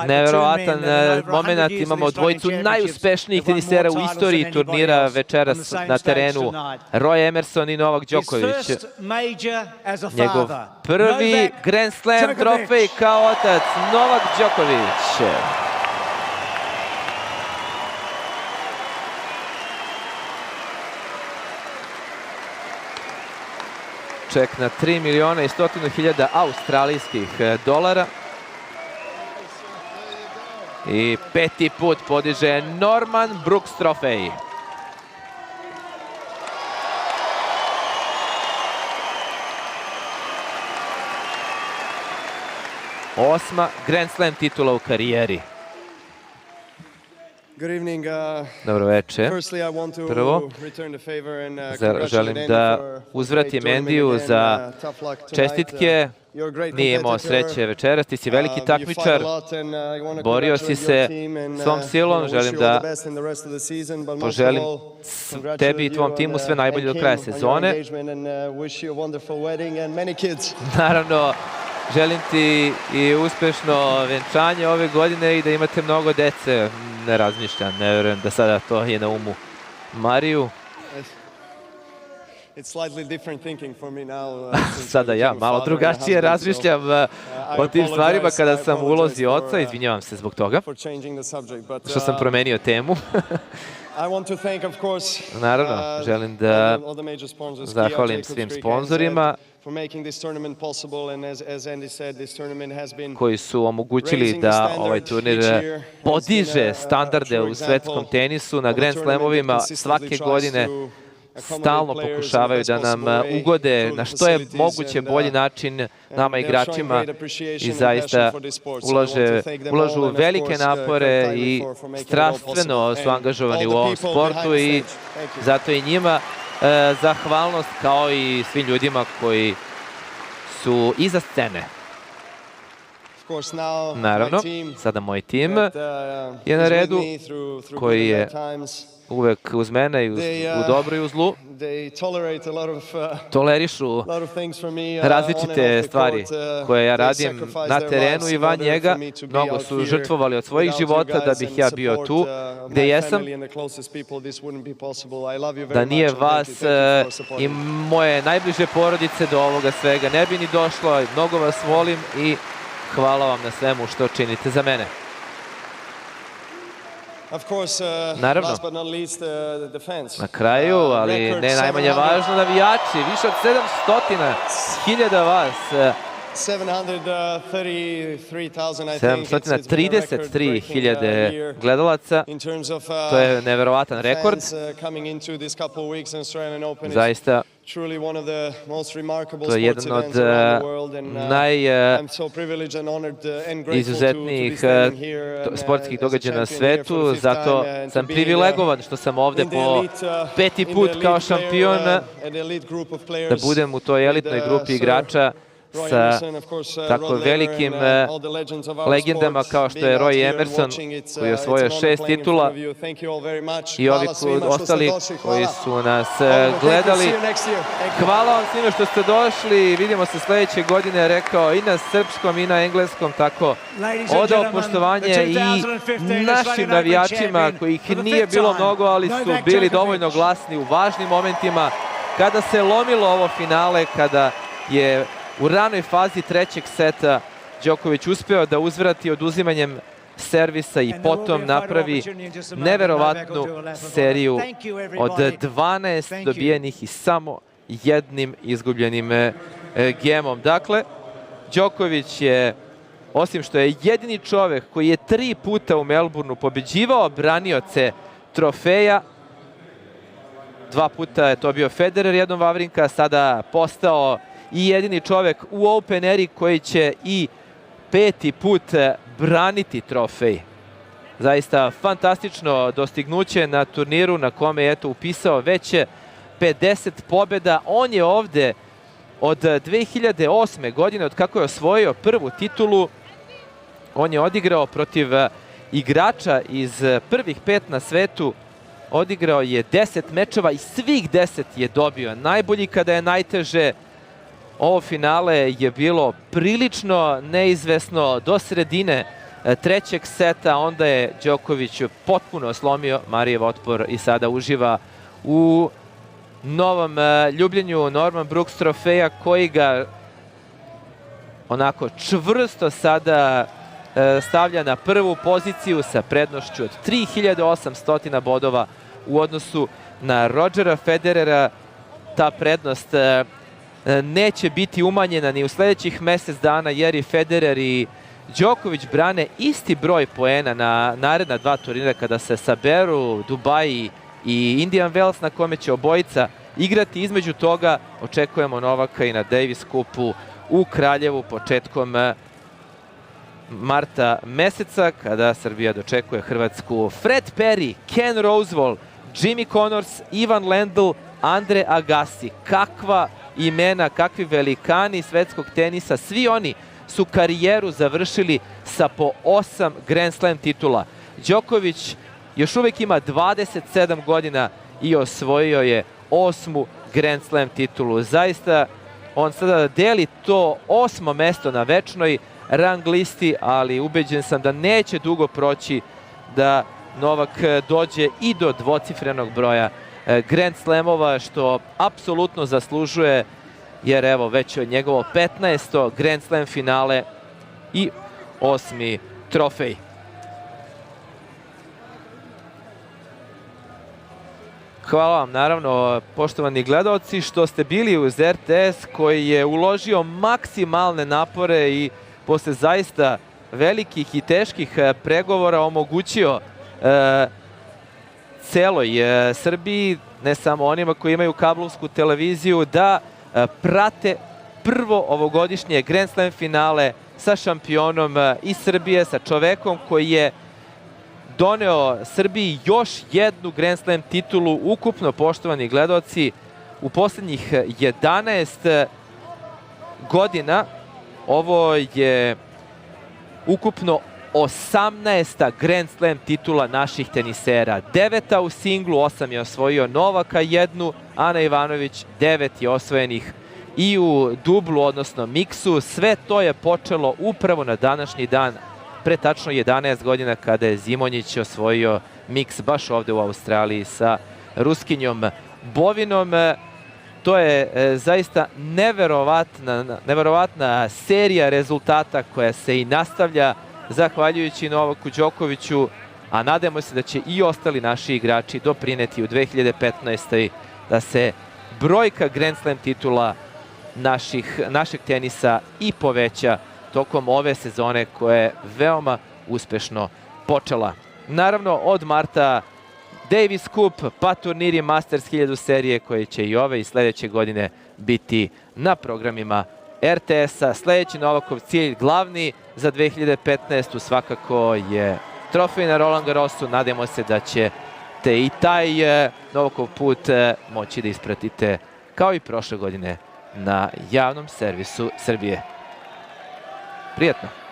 Neverovatan moment, imamo dvojicu najuspešnijih tenisera u istoriji turnira večeras na terenu. Roy Emerson i Novak Đoković. Njegov prvi Grand Slam trofej kao otac, Novak Đoković. Ček na 3.100.000 australijskih dolara. I peti put podiže Norman Brooks trofej. Osma Grand Slam titula u karijeri. Dobro večer. Prvo, želim da uzvratim Endiju za čestitke. Nije imao sreće večeras, ti si veliki takmičar, borio si se svom silom, želim da poželim tebi i tvom timu sve najbolje do kraja sezone. Naravno, želim ti i uspešno venčanje ove godine i da imate mnogo dece. Ne razmišljam, ne verujem da sada to je na umu Mariju. Sada ja malo drugačije razmišljam o tim stvarima kada sam u ulozi oca. Izvinjavam se zbog toga što sam promenio temu. Naravno, želim da zahvalim svim sponzorima koji su omogućili da ovaj turnir podiže standarde u svetskom tenisu. Na Grand Slamovima svake godine stalno pokušavaju da nam ugode na što je moguće bolji način nama igračima i zaista ulažu velike napore i strastveno su angažovani u ovom sportu i zato i njima zahvalnost kao i svim ljudima koji su iza scene. Naravno, sada moj tim je na redu koji je uvek uz mene i u dobru i u zlu. Tolerišu različite stvari koje ja radim na terenu i van njega. Mnogo su žrtvovali od svojih života da bih ja bio tu gde jesam. Da nije vas i moje najbliže porodice do ovoga svega ne bi ni došlo. Mnogo vas volim i hvala vam na svemu što činite za mene. Naravno, na kraju, ali ne najmanje važno, navijači, više od 700.000 vas, 733.000 gledalaca, to je neverovatan rekord. Zaista, to je jedan od najizuzetnijih sportskih događaja na svetu, zato sam privilegovan što sam ovde po peti put kao šampion, da budem u toj elitnoj grupi igrača sa tako velikim legendama kao što je Roy Emerson koji je osvojio 6 titula i ovi ostali koji su nas gledali. Hvala vam svima što ste došli, vidimo se sledeće godine, rekao i na srpskom i na engleskom, tako odao poštovanje i našim navijačima kojih nije bilo mnogo, ali su bili dovoljno glasni u važnim momentima kada se lomilo ovo finale, kada je u ranoj fazi trećeg seta Đoković uspeo da uzvrati oduzimanjem servisa i potom napravi neverovatnu seriju od 12 dobijenih i samo jednim izgubljenim gemom. Dakle, Đoković je, osim što je jedini čovek koji je 3 puta u Melbourneu pobeđivao branioce trofeja, 2 puta je to bio Federer, jednom Vavrinka, sada postao i jedini čovek u Open eri koji će i 5. put braniti trofej. Zaista fantastično dostignuće na turniru na kome je upisao već 50 pobjeda. On je ovde od 2008. godine, od kako je osvojio prvu titulu. On je odigrao protiv igrača iz prvih 5 na svetu. Odigrao je 10 mečeva i svih 10 je dobio. Najbolji kada je najteže. Ovo finale je bilo prilično neizvesno do sredine trećeg seta, onda je Đoković potpuno slomio Marijev otpor i sada uživa u novom ljubljenju Norman Brooks trofeja koji ga onako čvrsto sada stavlja na prvu poziciju sa prednošću od 3800 bodova u odnosu na Rodgera Federera. Ta prednost neće biti umanjena ni u sledećih mesec dana jer i Federer i Đoković brane isti broj poena na naredna dva turnira kada se saberu Dubai i Indian Wells na kome će obojica igrati. Između toga očekujemo Novaka i na Davis Cupu u Kraljevu početkom marta meseca kada Srbija dočekuje Hrvatsku. Fred Perry, Ken Rosewall, Jimmy Connors, Ivan Lendl, Andre Agassi. Kakva imena, kakvi velikani svetskog tenisa. Svi oni su karijeru završili sa po 8 Grand Slam titula. Đoković još uvek ima 27 godina i osvojio je 8. Grand Slam titulu. Zaista on sada deli to 8. mesto na večnoj rang listi, ali ubeđen sam da neće dugo proći da Novak dođe i do dvocifrenog broja Grand Slamova, što apsolutno zaslužuje, jer evo već je njegovo 15. Grand Slam finale i 8. trofej. Hvala vam naravno, poštovani gledaoci, što ste bili uz RTS koji je uložio maksimalne napore i posle zaista velikih i teških pregovora omogućio celoj Srbiji, ne samo onima koji imaju kablovsku televiziju, da prate prvo ovogodišnje Grand Slam finale sa šampionom iz Srbije, sa čovekom koji je doneo Srbiji još jednu Grand Slam titulu. Ukupno, poštovani gledaoci, u poslednjih 11 godina ovo je ukupno 18. Grand Slam titula naših tenisera. 9. u singlu, 8 je osvojio Novaka, 1 Ana Ivanović, 9 je osvojenih i u dublu, odnosno miksu. Sve to je počelo upravo na današnji dan, pre tačno 11 godina, kada je Zimonjić osvojio miks baš ovde u Australiji sa Ruskinjom Bovinom. To je zaista neverovatna serija rezultata koja se i nastavlja zahvaljujući Novaku Đokoviću, a nadamo se da će i ostali naši igrači doprineti u 2015. da se brojka Grand Slam titula našeg tenisa i poveća tokom ove sezone koja je veoma uspešno počela. Naravno, od marta Davis Cup, pa turniri Masters 1000 serije koje će i ove i sledeće godine biti na programima RTS-a. Sledeći Novakov cilj, glavni za 2015. svakako je trofej na Roland Garrosu. Nadamo se da ćete i taj Novakov put moći da ispratite kao i prošle godine na javnom servisu Srbije. Prijetno!